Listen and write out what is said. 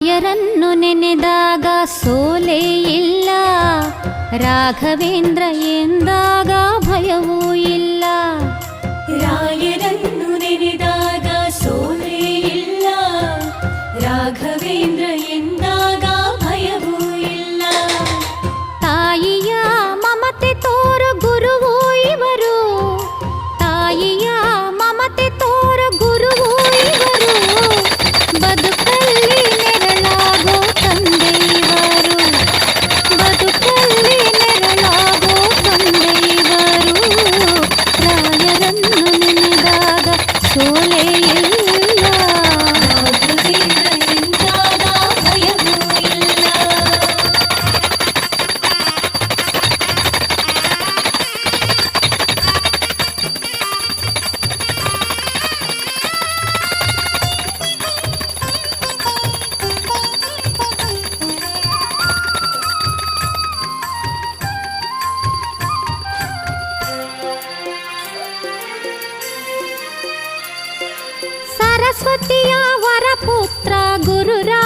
ರಾಯರನ್ನು ನೆನೆದಾಗ ಸೋಲೇ ಇಲ್ಲ, ರಾಘವೇಂದ್ರ ಎಂದಾಗ ಭಯವೂ ಇಲ್ಲ. ರಾಯರನ್ನು ನೆನೆದಾಗ ಸೋಲೇ ಇಲ್ಲ, ರಾಘವೇಂದ್ರ ಎಂದಾಗ ಭಯವೂ ಇಲ್ಲ. ತಾಯಿಯ ಮಮತೆ ತೋರು ಗುರುವು ಇವರು, ತಾಯಿಯ ಮಮತೆ ತೋರು ಗುರುವು ಇವರು, ಬದುಕಲ್ಲಿ ನೆರಳಾಗೋ ತಂದೆ ಇವರು, ಬದುಕಲ್ಲಿ ನೆರಳಾಗೋ ತಂದೆ ಇವರು. ರಾಯರನ್ನು ನೆನೆದಾಗ ಸೋಲೇ ಇಲ್ಲ, ರಾಘವೇಂದ್ರ ಎಂದಾಗ ಭಯವೂ ಇಲ್ಲ. ಸರಸ್ವತಿಯ ವರಪುತ್ರ ಗುರುರಾಯ